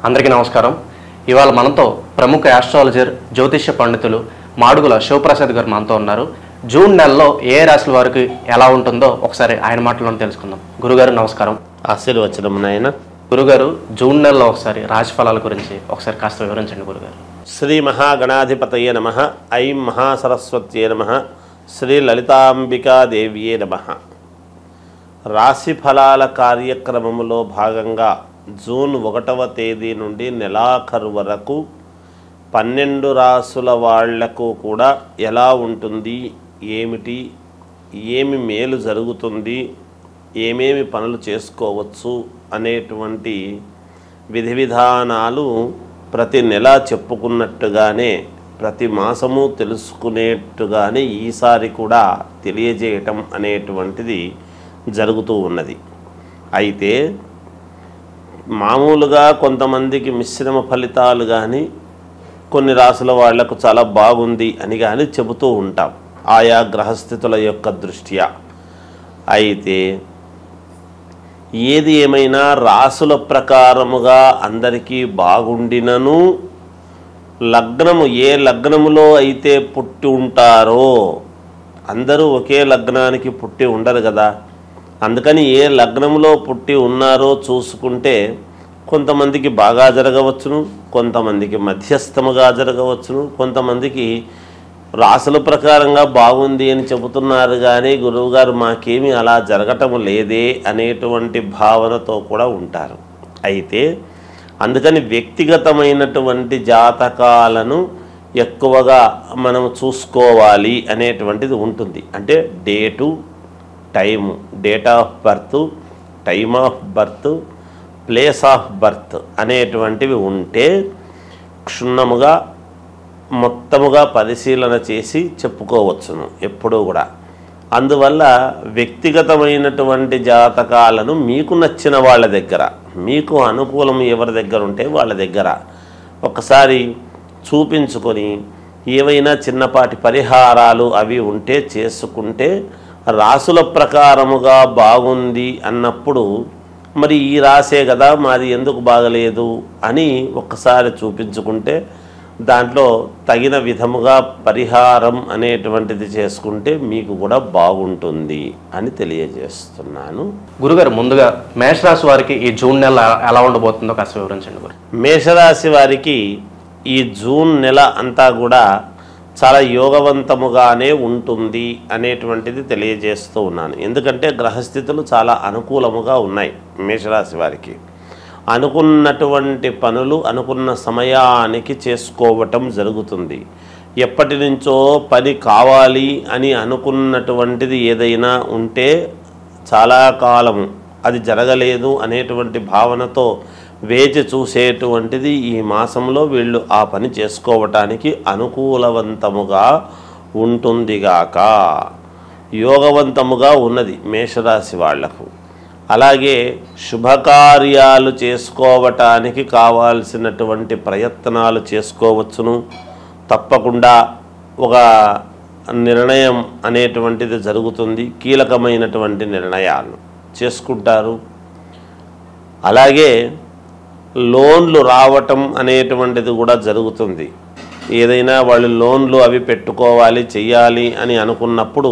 అందరికీ నమస్కారం. ఇవాళ మనతో ప్రముఖ ఆస్ట్రాలజర్ జ్యోతిష్య పండితులు మాడుగుల శివప్రసాద్ గారు మనతో ఉన్నారు. జూన్ నెలలో ఏ రాశుల వారికి ఎలా ఉంటుందో ఒకసారి ఆయన మాటలను తెలుసుకుందాం. గురుగారు నమస్కారం. ఆశీర్వచనం నాయన. గురుగారు, జూన్ నెలలో ఒకసారి రాశి ఫలాల గురించి ఒకసారి కాస్త వివరించండి గురుగారు. శ్రీ మహాగణాధిపతయే నమః. ఐం మహాసరస్వత్యే నమః. శ్రీ లలితాంబికాదేవియే నమః. రాశి ఫలాల కార్యక్రమంలో భాగంగా జూన్ 1వ తేదీ నుండి నెలాఖరు వరకు 12 రాసుల వాళ్లకు కూడా ఎలా ఉంటుంది, ఏమిటి, ఏమి మేలు జరుగుతుంది, ఏమేమి పనులు చేసుకోవచ్చు అనేటువంటి విధి విధానాలు ప్రతి నెల చెప్పుకున్నట్టుగానే ప్రతి మాసము తెలుసుకునేట్టుగానే ఈసారి కూడా తెలియజేయటం అనేటువంటిది జరుగుతూ ఉన్నది. అయితే మామూలుగా కొంతమందికి మిశ్రమ ఫలితాలు కానీ కొన్ని రాసుల వాళ్లకు చాలా బాగుంది అని కానీ చెబుతూ ఉంటాం ఆయా గ్రహస్థితుల యొక్క దృష్ట్యా. అయితే ఏది ఏమైనా రాసుల ప్రకారముగా అందరికీ బాగుండినను లగ్నము ఏ లగ్నములో అయితే పుట్టి ఉంటారో, అందరూ ఒకే లగ్నానికి పుట్టి ఉండరు కదా, అందుకని ఏ లగ్నంలో పుట్టి ఉన్నారో చూసుకుంటే కొంతమందికి బాగా జరగవచ్చును, కొంతమందికి మధ్యస్థముగా జరగవచ్చును, కొంతమందికి రాసుల ప్రకారంగా బాగుంది అని చెబుతున్నారు కానీ గురువుగారు మాకేమీ అలా జరగటం లేదే అనేటువంటి భావనతో కూడా ఉంటారు. అయితే అందుకని వ్యక్తిగతమైనటువంటి జాతకాలను ఎక్కువగా మనం చూసుకోవాలి అనేటువంటిది ఉంటుంది. అంటే date, time, date of birth, time of birth, place of birth అనేటువంటివి ఉంటే క్షుణ్ణముగా మొత్తముగా పరిశీలన చేసి చెప్పుకోవచ్చును ఎప్పుడూ కూడా. అందువల్ల వ్యక్తిగతమైనటువంటి జాతకాలను మీకు నచ్చిన వాళ్ళ దగ్గర, మీకు అనుకూలం ఎవరి దగ్గర ఉంటే వాళ్ళ దగ్గర ఒకసారి చూపించుకొని ఏవైనా చిన్నపాటి పరిహారాలు అవి ఉంటే చేసుకుంటే రాసుల ప్రకారముగా బాగుంది అన్నప్పుడు మరి ఈ రాసే కదా మాది ఎందుకు బాగలేదు అని ఒక్కసారి చూపించుకుంటే దాంట్లో తగిన విధముగా పరిహారం అనేటువంటిది చేసుకుంటే మీకు కూడా బాగుంటుంది అని తెలియజేస్తున్నాను. గురుగారు, ముందుగా మేషరాశి వారికి ఈ జూన్ నెల ఎలా ఉండబోతుందో కాస్త వివరించండి గురు. మేషరాశి వారికి ఈ జూన్ నెల అంతా కూడా చాలా యోగవంతముగానే ఉంటుంది అనేటువంటిది తెలియజేస్తూ ఉన్నాను. ఎందుకంటే గ్రహస్థితులు చాలా అనుకూలముగా ఉన్నాయి మేషరాశి వారికి. అనుకున్నటువంటి పనులు అనుకున్న సమయానికి చేసుకోవటం జరుగుతుంది. ఎప్పటి నుంచో పని కావాలి అని అనుకున్నటువంటిది ఏదైనా ఉంటే చాలా కాలము అది జరగలేదు అనేటువంటి భావనతో వేచి చూసేటువంటిది ఈ మాసంలో వీళ్ళు ఆ పని చేసుకోవటానికి అనుకూలవంతముగా ఉంటుందిగాక. యోగవంతముగా ఉన్నది మేషరాశి వాళ్లకు. అలాగే శుభకార్యాలు చేసుకోవటానికి కావాల్సినటువంటి ప్రయత్నాలు చేసుకోవచ్చును. తప్పకుండా ఒక నిర్ణయం అనేటువంటిది జరుగుతుంది. కీలకమైనటువంటి నిర్ణయాలు చేసుకుంటారు. అలాగే లోన్లు రావటం అనేటువంటిది కూడా జరుగుతుంది. ఏదైనా వాళ్ళు లోన్లు అవి పెట్టుకోవాలి చెయ్యాలి అని అనుకున్నప్పుడు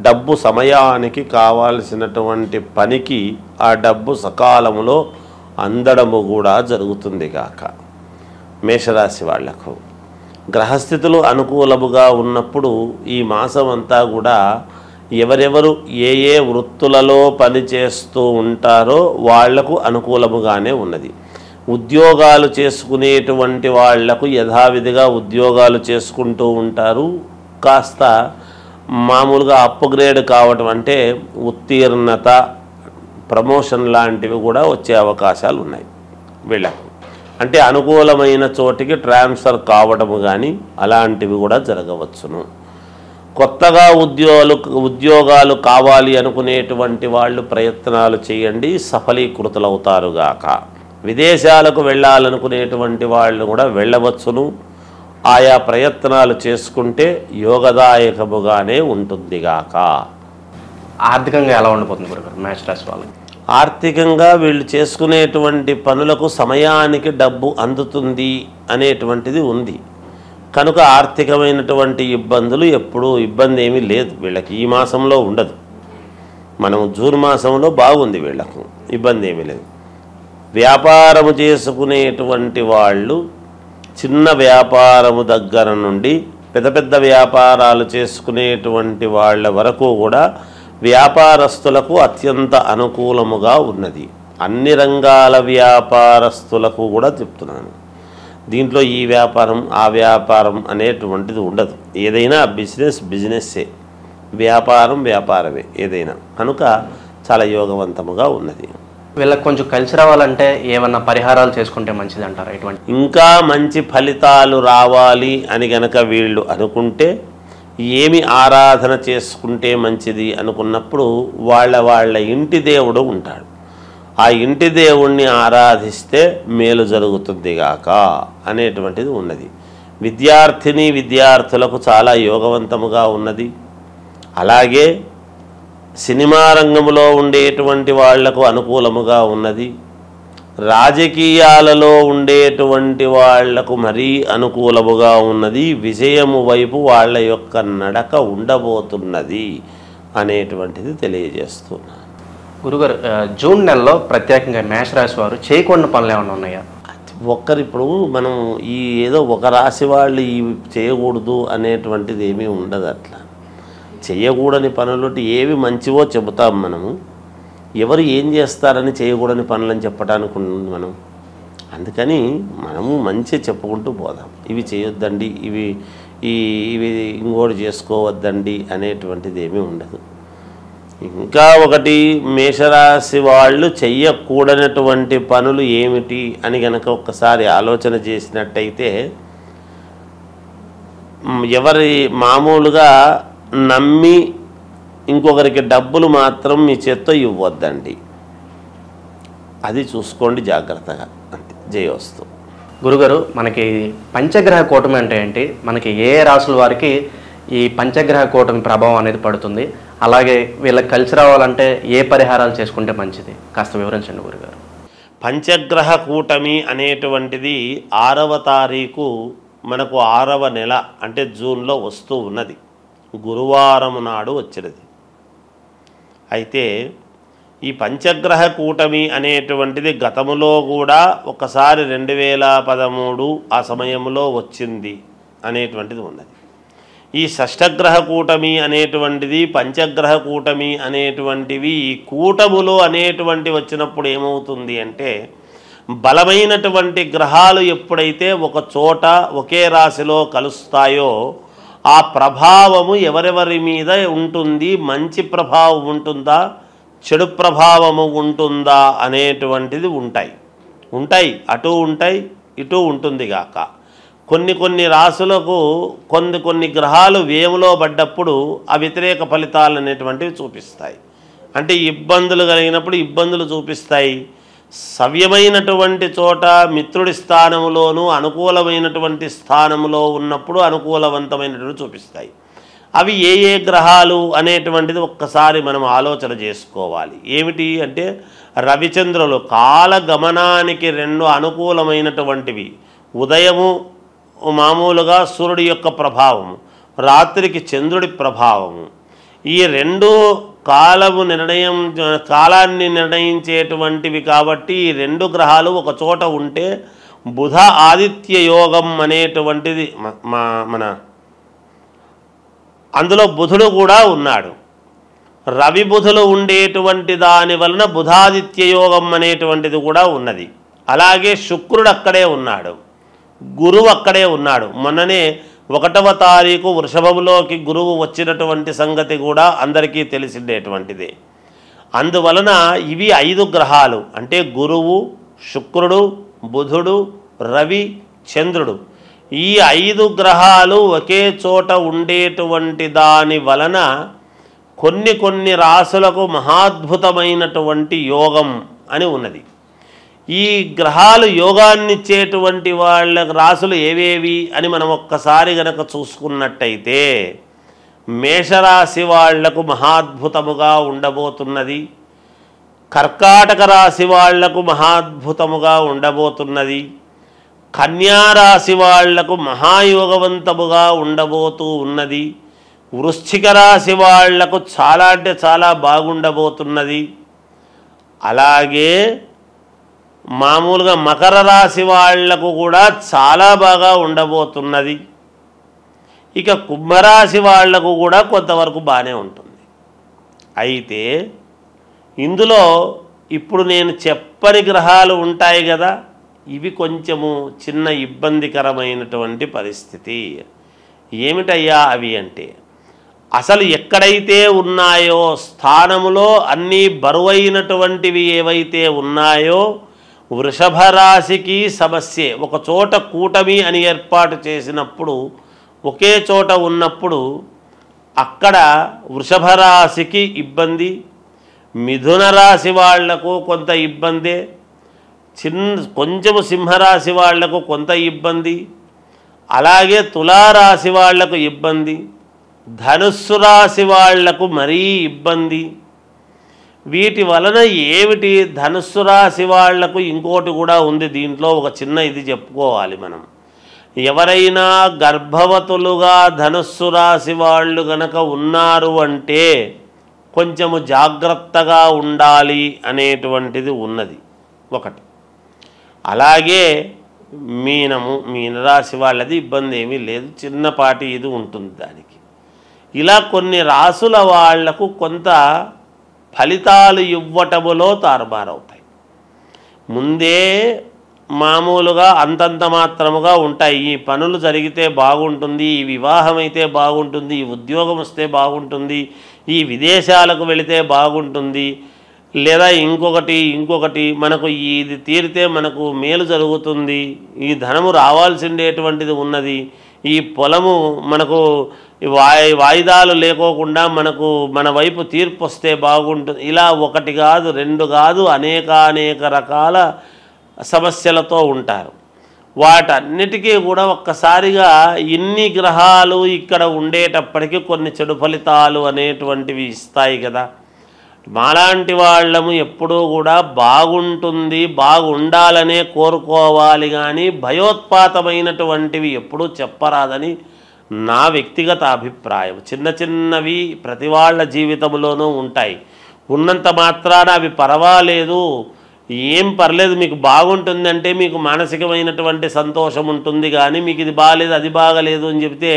డబ్బు సమయానికి కావాల్సినటువంటి పనికి ఆ డబ్బు సకాలంలో అందడము కూడా జరుగుతుంది గాక. మేషరాశి వాళ్లకు గ్రహస్థితులు అనుకూలముగా ఉన్నప్పుడు ఈ మాసం అంతా కూడా ఎవరెవరు ఏ ఏ వృత్తులలో పనిచేస్తూ ఉంటారో వాళ్లకు అనుకూలముగానే ఉన్నది. ఉద్యోగాలు చేసుకునేటువంటి వాళ్లకు యథావిధిగా ఉద్యోగాలు చేసుకుంటూ ఉంటారు. కాస్త మామూలుగా అప్గ్రేడ్ కావటం అంటే ఉత్తీర్ణత, ప్రమోషన్ లాంటివి కూడా వచ్చే అవకాశాలు ఉన్నాయి వీళ్ళకు. అంటే అనుకూలమైన చోటికి ట్రాన్స్ఫర్ కావడము కానీ అలాంటివి కూడా జరగవచ్చును. కొత్తగా ఉద్యోగాలు కావాలి అనుకునేటువంటి వాళ్ళు ప్రయత్నాలు చేయండి, సఫలీకృతులవుతారుగాక. విదేశాలకు వెళ్ళాలనుకునేటువంటి వాళ్ళు కూడా వెళ్ళవచ్చును. ఆయా ప్రయత్నాలు చేసుకుంటే యోగదాయకముగానే ఉంటుందిగాక. ఆర్థికంగా ఎలా ఉండబోతుంది గురుగారు మేషరాశి వాళ్ళకి? ఆర్థికంగా వీళ్ళు చేసుకునేటువంటి పనులకు సమయానికి డబ్బు అందుతుంది అనేటువంటిది ఉంది. కనుక ఆర్థికమైనటువంటి ఇబ్బందులు ఎప్పుడూ ఇబ్బంది ఏమీ లేదు వీళ్ళకి. ఈ మాసంలో ఉండదు. మనం జూన్ మాసంలో బాగుంది, వీళ్ళకు ఇబ్బంది ఏమీ లేదు. వ్యాపారము చేసుకునేటువంటి వాళ్ళు చిన్న వ్యాపారము దగ్గర నుండి పెద్ద పెద్ద వ్యాపారాలు చేసుకునేటువంటి వాళ్ళ వరకు కూడా వ్యాపారస్తులకు అత్యంత అనుకూలముగా ఉన్నది. అన్ని రంగాల వ్యాపారస్తులకు కూడా చెప్తున్నాను. దీంట్లో ఈ వ్యాపారం ఆ వ్యాపారం అనేటువంటిది ఉండదు. ఏదైనా బిజినెస్సే, వ్యాపారం వ్యాపారమే ఏదైనా. కనుక చాలా యోగవంతముగా ఉన్నది. వీళ్ళకి కొంచెం కలిసి రావాలంటే ఏమన్నా పరిహారాలు చేసుకుంటే మంచిది అంటారా? ఇటువంటి ఇంకా మంచి ఫలితాలు రావాలి అని గనక వీళ్ళు అనుకుంటే ఏమి ఆరాధన చేసుకుంటే మంచిది అనుకున్నప్పుడు వాళ్ళ ఇంటి దేవుడు ఉంటాడు. ఆ ఇంటి దేవుణ్ణి ఆరాధిస్తే మేలు జరుగుతుంది గాక అనేటువంటిది ఉన్నది. విద్యార్థులకు చాలా యోగవంతముగా ఉన్నది. అలాగే సినిమా రంగంలో ఉండేటువంటి వాళ్లకు అనుకూలముగా ఉన్నది. రాజకీయాలలో ఉండేటువంటి వాళ్లకు మరీ అనుకూలముగా ఉన్నది. విజయము వైపు వాళ్ళ యొక్క నడక ఉండబోతున్నది అనేటువంటిది తెలియజేస్తున్నాను. గురుగారు, జూన్ నెలలో ప్రత్యేకంగా మేషరాశి వారు చేయకూడని పనులు ఏమైనా ఉన్నాయా? ఇప్పుడు మనం ఈ ఏదో ఒక రాశి వాళ్ళు ఈ చేయకూడదు అనేటువంటిది ఏమీ ఉండదు. అట్లా చేయకూడని పనులు ఏవి మంచివో చెబుతాం మనము. ఎవరు ఏం చేస్తారని చేయకూడని పనులని చెప్పడానికి ఉంది మనం. అందుకని మనము మంచి చెప్పుకుంటూ పోదాం. ఇవి చేయొద్దండి, ఇవి ఇంకోటి చేసుకోవద్దండి అనేటువంటిది ఏమీ ఉండదు. ఇంకా ఒకటి, మేషరాశి వాళ్ళు చెయ్యకూడనటువంటి పనులు ఏమిటి అని గనక ఒక్కసారి ఆలోచన చేసినట్టయితే, ఎవరి మామూలుగా నమ్మి ఇంకొకరికి డబ్బులు మాత్రం మీ చేత్తో ఇవ్వద్దండి. అది చూసుకోండి జాగ్రత్తగా. అంతే. జయోస్తు. గురుగారు, మనకి పంచగ్రహ కూటమి అంటే ఏంటి? మనకి ఏ రాసుల వారికి ఈ పంచగ్రహ కూటమి ప్రభావం అనేది పడుతుంది? అలాగే వీళ్ళకి కలిసి రావాలంటే ఏ పరిహారాలు చేసుకుంటే మంచిది? కాస్త వివరించండి గురుగారు. పంచగ్రహ కూటమి అనేటువంటిది 6వ తారీఖు మనకు 6వ నెల అంటే జూన్లో వస్తూ ఉన్నది. గురువారం నాడు వచ్చినది. అయితే ఈ పంచగ్రహ కూటమి అనేటువంటిది గతములో కూడా ఒకసారి 2013 ఆ సమయంలో వచ్చింది అనేటువంటిది ఉన్నది. ఈ షష్టగ్రహ కూటమి అనేటువంటిది, పంచగ్రహ కూటమి అనేటువంటివి ఈ కూటములు అనేటువంటి వచ్చినప్పుడు ఏమవుతుంది అంటే, బలమైనటువంటి గ్రహాలు ఎప్పుడైతే ఒక చోట ఒకే రాశిలో కలుస్తాయో ఆ ప్రభావము ఎవరెవరి మీద ఉంటుంది, మంచి ప్రభావం ఉంటుందా, చెడు ప్రభావము ఉంటుందా అనేటువంటిది ఉంటాయి. అటు ఉంటాయి, ఇటు ఉంటుంది గాక. కొన్ని రాసులకు కొన్ని గ్రహాలు వ్యయంలో పడ్డప్పుడు ఆ వ్యతిరేక ఫలితాలు అనేటువంటివి చూపిస్తాయి. అంటే ఇబ్బందులు కలిగినప్పుడు ఇబ్బందులు చూపిస్తాయి. సవ్యమైనటువంటి చోట మిత్రుడి స్థానములోనూ అనుకూలమైనటువంటి స్థానంలో ఉన్నప్పుడు అనుకూలవంతమైనటువంటి చూపిస్తాయి. అవి ఏ గ్రహాలు అనేటువంటిది ఒక్కసారి మనం ఆలోచన చేసుకోవాలి. ఏమిటి అంటే, రవిచంద్రులు కాలగమనానికి 2 అనుకూలమైనటువంటివి. ఉదయము మామూలుగా సూర్యుడి యొక్క ప్రభావము, రాత్రికి చంద్రుడి ప్రభావము. ఈ 2 కాలాన్ని నిర్ణయించేటువంటివి కాబట్టి ఈ 2 గ్రహాలు ఒక చోట ఉంటే బుధ ఆదిత్య యోగం అనేటువంటిది మన అందులో బుధుడు కూడా ఉన్నాడు. రవి బుధులు ఉండేటువంటి దాని వలన బుధాదిత్య యోగం అనేటువంటిది కూడా ఉన్నది. అలాగే శుక్రుడు అక్కడే ఉన్నాడు, గురువు అక్కడే ఉన్నాడు. మొన్ననే 1వ తారీఖు వృషభంలోకి గురువు వచ్చినటువంటి సంగతి కూడా అందరికీ తెలిసిండేటువంటిదే. అందువలన ఇవి 5 గ్రహాలు అంటే గురువు, శుక్రుడు, బుధుడు, రవి, చంద్రుడు. ఈ 5 గ్రహాలు ఒకే చోట ఉండేటువంటి దాని వలన కొన్ని రాసులకు మహాద్భుతమైనటువంటి యోగం అని ఉన్నది. ఈ గ్రహాలు యోగాన్నిచ్చేటువంటి వాళ్ళ రాసులు ఏవేవి అని మనం ఒక్కసారి గనక చూసుకున్నట్టయితే, మేషరాశి వాళ్లకు మహాద్భుతముగా ఉండబోతున్నది. కర్కాటక రాశి వాళ్లకు మహాద్భుతముగా ఉండబోతున్నది. కన్యారాశి వాళ్లకు మహాయోగవంతముగా ఉండబోతూ ఉన్నది. వృశ్చిక రాశి వాళ్లకు చాలా అంటే చాలా బాగుండబోతున్నది. అలాగే మామూలుగా మకర రాశి వాళ్లకు కూడా చాలా బాగా ఉండబోతున్నది. ఇక కుంభరాశి వాళ్లకు కూడా కొంతవరకు బాగానే ఉంటుంది. అయితే ఇందులో ఇప్పుడు నేను చెప్పని గ్రహాలు ఉంటాయి కదా, ఇవి కొంచెము చిన్న ఇబ్బందికరమైనటువంటి పరిస్థితి. ఏమిటయ్యా అవి అంటే, అసలు ఎక్కడైతే ఉన్నాయో స్థానములో అన్నీ బరువైనటువంటివి ఏవైతే ఉన్నాయో వృషభ రాశికి సమస్యే. ఒక చోట కూటమి అని ఏర్పాటు చేసినప్పుడు, ఒకే చోట ఉన్నప్పుడు అక్కడ వృషభ రాశికి ఇబ్బంది, మిథున రాశి వాళ్లకు కొంత ఇబ్బందే, కొంచెము సింహరాశి వాళ్లకు కొంత ఇబ్బంది, అలాగే తులారాశి వాళ్లకు ఇబ్బంది, ధనుస్సు రాశి వాళ్లకు మరీ ఇబ్బంది. వీటి వలన ఏమిటి, ధనుస్సు రాశి వాళ్లకు ఇంకోటి కూడా ఉంది. దీంట్లో ఒక చిన్న ఇది చెప్పుకోవాలి మనం. ఎవరైనా గర్భవతులుగా ధనుస్సు రాశి వాళ్ళు గనక ఉన్నారు అంటే కొంచెము జాగ్రత్తగా ఉండాలి అనేటువంటిది ఉన్నది ఒకటి. అలాగే మీనరాశి వాళ్ళది ఇబ్బంది ఏమీ లేదు, చిన్నపాటి ఇది ఉంటుంది దానికి. ఇలా కొన్ని రాసుల వాళ్లకు కొంత ఫలితాలు ఇవ్వటములో తారుమారవుతాయి. ముందే మామూలుగా అంతంత మాత్రముగా ఉంటాయి. ఈ పనులు జరిగితే బాగుంటుంది, ఈ వివాహం అయితే బాగుంటుంది, ఈ ఉద్యోగం వస్తే బాగుంటుంది, ఈ విదేశాలకు వెళితే బాగుంటుంది, లేదా ఇంకొకటి మనకు ఇది తీరితే మనకు మేలు జరుగుతుంది, ఈ ధనము రావాల్సిండేటువంటిది ఉన్నది, ఈ పొలము మనకు వాయిదాలు లేకోకుండా మనకు మన వైపు తీర్పు వస్తే బాగుంటుంది. ఇలా ఒకటి కాదు, రెండు కాదు, అనేక రకాల సమస్యలతో ఉంటారు. వాటన్నిటికీ కూడా ఒక్కసారిగా ఇన్ని గ్రహాలు ఇక్కడ ఉండేటప్పటికీ కొన్ని చెడు ఫలితాలు అనేటువంటివి ఇస్తాయి కదా. మాలాంటి వాళ్ళము ఎప్పుడూ కూడా బాగుంటుంది, బాగుండాలనే కోరుకోవాలి, కానీ భయోత్పాతమైనటువంటివి ఎప్పుడూ చెప్పరాదని నా వ్యక్తిగత అభిప్రాయం. చిన్నవి ప్రతి వాళ్ళ జీవితంలోనూ ఉంటాయి. ఉన్నంత మాత్రాన అవి పర్వాలేదు, ఏం పర్లేదు, మీకు బాగుంటుంది అంటే మీకు మానసికమైనటువంటి సంతోషం ఉంటుంది. కానీ మీకు ఇది బాగాలేదు, అది బాగలేదు అని చెబితే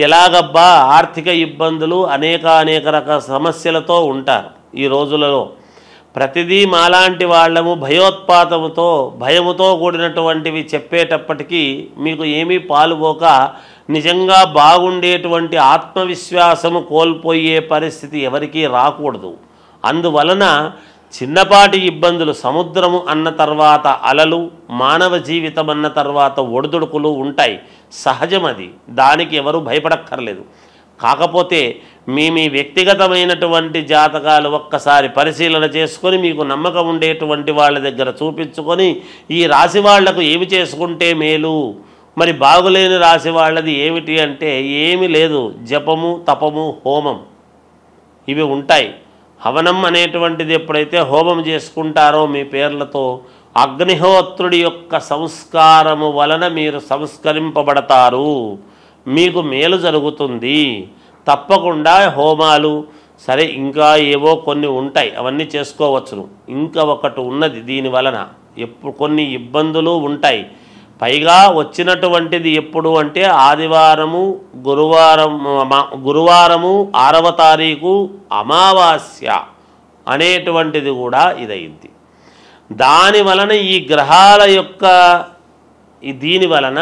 ఎలాగబ్బా, ఆర్థిక ఇబ్బందులు అనేక రకాల సమస్యలతో ఉంటారు ఈ రోజులలో. ప్రతిదీ మాలాంటి వాళ్ళము భయముతో కూడినటువంటివి చెప్పేటప్పటికీ మీకు ఏమీ పాలుపోక నిజంగా బాగుండేటువంటి ఆత్మవిశ్వాసము కోల్పోయే పరిస్థితి ఎవరికీ రాకూడదు. అందువలన చిన్నపాటి ఇబ్బందులు, సముద్రము అన్న తర్వాత అలలు, మానవ జీవితం అన్న తర్వాత ఒడిదుడుకులు ఉంటాయి, సహజం అది, దానికి ఎవరు భయపడక్కర్లేదు. కాకపోతే మీ వ్యక్తిగతమైనటువంటి జాతకాలు ఒక్కసారి పరిశీలన చేసుకొని మీకు నమ్మకం ఉండేటువంటి వాళ్ళ దగ్గర చూపించుకొని ఈ రాశి వాళ్లకు ఏమి చేసుకుంటే మేలు, మరి బాగులేని రాశి వాళ్ళది ఏమిటి అంటే ఏమీ లేదు, జపము, తపము, హోమం ఇవి ఉంటాయి. హవనం అనేటువంటిది ఎప్పుడైతే హోమం చేసుకుంటారో మీ పేర్లతో, అగ్నిహోత్రుడి యొక్క సంస్కారము వలన మీరు సంస్కరింపబడతారు, మీకు మేలు జరుగుతుంది. తప్పకుండా హోమాలు సరే, ఇంకా ఏవో కొన్ని ఉంటాయి, అవన్నీ చేసుకోవచ్చును. ఇంకా ఒకటి ఉన్నది, దీని వలన కొన్ని ఇబ్బందులు ఉంటాయి. పైగా వచ్చినటువంటిది ఎప్పుడు అంటే ఆదివారము, గురువారము 6వ తారీఖు అమావాస్య అనేటువంటిది కూడా ఇదైంది. దాని వలన ఈ గ్రహాల యొక్క దీని వలన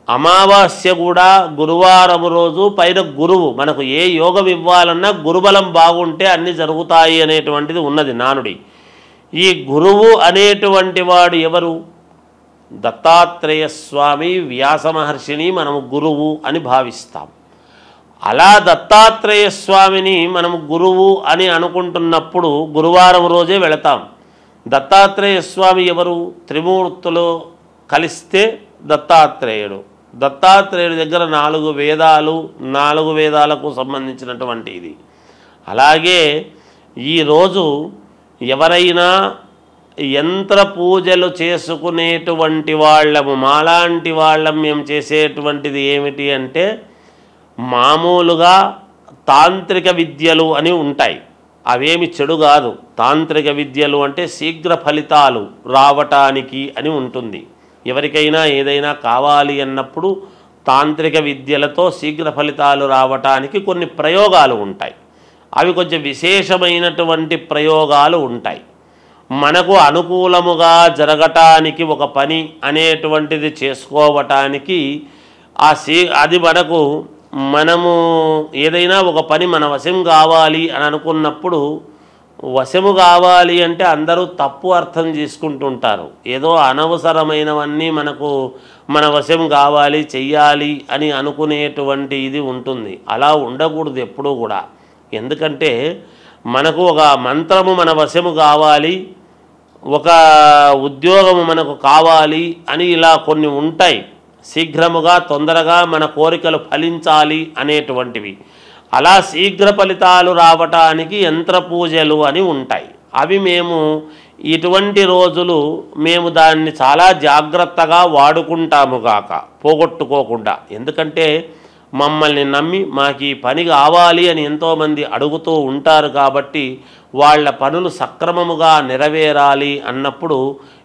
అమావాస్య కూడా గురువారం రోజు, పైన గురువు, మనకు ఏ యోగం ఇవ్వాలన్నా గురుబలం బాగుంటే అన్నీ జరుగుతాయి అనేటువంటిది ఉన్నది నానుడి. ఈ గురువు అనేటువంటి వాడు ఎవరు? దత్తాత్రేయ స్వామి, వ్యాస మహర్షిని మనము గురువు అని భావిస్తాం. అలా దత్తాత్రేయ స్వామిని మనము గురువు అని అనుకుంటున్నప్పుడు గురువారం రోజే వెళతాం. దత్తాత్రేయ స్వామి ఎవరు? త్రిమూర్తులు కలిస్తే దత్తాత్రేయుడు. దత్తాత్రేయుడి దగ్గర 4 వేదాలు, 4 వేదాలకు సంబంధించినటువంటి ఇది. అలాగే ఈరోజు ఎవరైనా యంత్ర పూజలు చేసుకునేటువంటి వాళ్ళము, మాలాంటి వాళ్ళం మేము చేసేటువంటిది ఏమిటి అంటే మామూలుగా తాంత్రిక విద్యలు అని ఉంటాయి. అవేమి చెడు కాదు. తాంత్రిక విద్యలు అంటే శీఘ్ర ఫలితాలు రావటానికి అని ఉంటుంది. ఎవరికైనా ఏదైనా కావాలి అన్నప్పుడు తాంత్రిక విద్యలతో శీఘ్ర ఫలితాలు రావటానికి కొన్ని ప్రయోగాలు ఉంటాయి. అవి కొంచెం విశేషమైనటువంటి ప్రయోగాలు ఉంటాయి. మనకు అనుకూలముగా జరగటానికి ఒక పని అనేటువంటిది చేసుకోవటానికి అది మనము ఏదైనా ఒక పని మన వశం కావాలి అని అనుకున్నప్పుడు, వశము కావాలి అంటే అందరూ తప్పు అర్థం చేసుకుంటుంటారు. ఏదో అనవసరమైనవన్నీ మన వశం కావాలి చెయ్యాలి అని అనుకునేటువంటి ఇది ఉంటుంది. అలా ఉండకూడదు ఎప్పుడూ కూడా. ఎందుకంటే మనకు ఒక మంత్రము మన వశము కావాలి, ఒక ఉద్యోగము మనకు కావాలి అని ఇలా కొన్ని ఉంటాయి. శీఘ్రముగా తొందరగా మన కోరికలు ఫలించాలి అనేటువంటివి. అలా శీఘ్ర ఫలితాలు రావటానికి యంత్ర పూజలు అని ఉంటాయి. అవి మేము ఇటువంటి రోజులు మేము దాన్ని చాలా జాగ్రత్తగా వాడుకుంటాము గాక, పోగొట్టుకోకుండా. ఎందుకంటే మమ్మల్ని నమ్మి మాకు ఈ పని కావాలి అని ఎంతోమంది అడుగుతూ ఉంటారు కాబట్టి వాళ్ళ పనులు సక్రమముగా నెరవేరాలి అన్నప్పుడు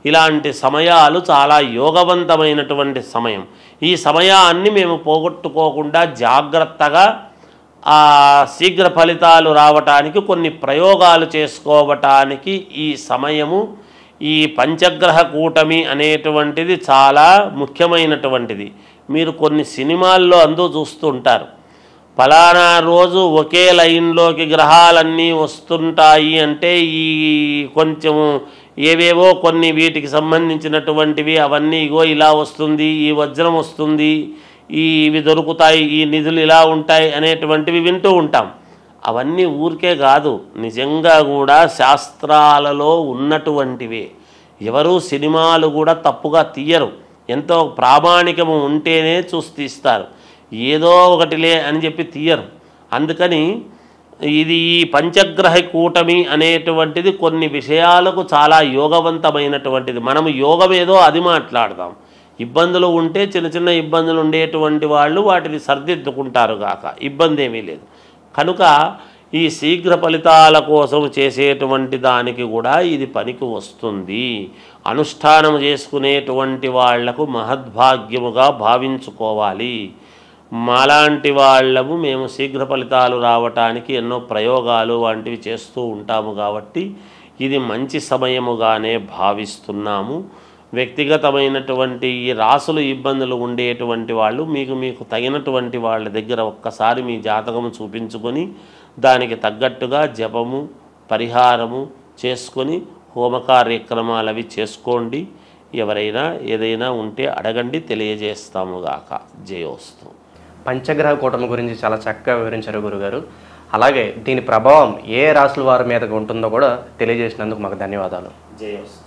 ఇలాంటి సమయాలు చాలా యోగవంతమైనటువంటి సమయం. ఈ సమయాన్ని మేము పోగొట్టుకోకుండా జాగ్రత్తగా శీఘ్ర ఫలితాలు రావటానికి కొన్ని ప్రయోగాలు చేసుకోవటానికి ఈ సమయము, ఈ పంచగ్రహ కూటమి అనేటువంటిది చాలా ముఖ్యమైనటువంటిది. మీరు కొన్ని సినిమాల్లో చూస్తుంటారు, ఫలానా రోజు ఒకే లైన్లోకి గ్రహాలన్నీ వస్తుంటాయి అంటే ఈ కొంచెము ఏవేవో కొన్ని వీటికి సంబంధించినటువంటివి అవన్నీ ఇగో ఇలా వస్తుంది, ఈ వజ్రం వస్తుంది, ఇవి దొరుకుతాయి, ఈ నిధులు ఇలా ఉంటాయి అనేటువంటివి వింటూ ఉంటాం. అవన్నీ ఊరికే కాదు, నిజంగా కూడా శాస్త్రాలలో ఉన్నటువంటివే. ఎవరు సినిమాలు కూడా తప్పుగా తీయరు. ఎంతో ప్రామాణికము ఉంటేనే చూసి తీస్తారు, ఏదో ఒకటిలే అని చెప్పి తీయరు. అందుకని ఇది ఈ పంచగ్రహ కూటమి అనేటువంటిది కొన్ని విషయాలకు చాలా యోగవంతమైనటువంటిది. మనము యోగం ఏదో అది మాట్లాడదాం. ఇబ్బందులు ఉంటే చిన్న చిన్న ఇబ్బందులు ఉండేటువంటి వాళ్ళు వాటిని సర్దిద్దుకుంటారు గాక, ఇబ్బంది ఏమీ లేదు. కనుక ఈ శీఘ్ర ఫలితాల కోసం చేసేటువంటి దానికి కూడా ఇది పనికి వస్తుంది. అనుష్ఠానం చేసుకునేటువంటి వాళ్లకు మహద్భాగ్యముగా భావించుకోవాలి. మాలాంటి వాళ్ళము మేము శీఘ్ర ఫలితాలు రావటానికి ఎన్నో ప్రయోగాలు వంటివి చేస్తూ ఉంటాము కాబట్టి ఇది మంచి సమయముగానే భావిస్తున్నాము. వ్యక్తిగతమైనటువంటి ఈ రాసులు ఇబ్బందులు ఉండేటువంటి వాళ్ళు మీకు తగినటువంటి వాళ్ళ దగ్గర ఒక్కసారి మీ జాతకము చూపించుకొని దానికి తగ్గట్టుగా జపము పరిహారము చేసుకొని హోమ కార్యక్రమాలు అవి చేసుకోండి. ఎవరైనా ఏదైనా ఉంటే అడగండి, తెలియజేస్తాముగాక. జయోస్తు. పంచగ్రహ కూటమి గురించి చాలా చక్కగా వివరించారు గురుగారు. అలాగే దీని ప్రభావం ఏ రాశుల వారి మీదకి ఉంటుందో కూడా తెలియజేసినందుకు మాకు ధన్యవాదాలు. జయోస్తు.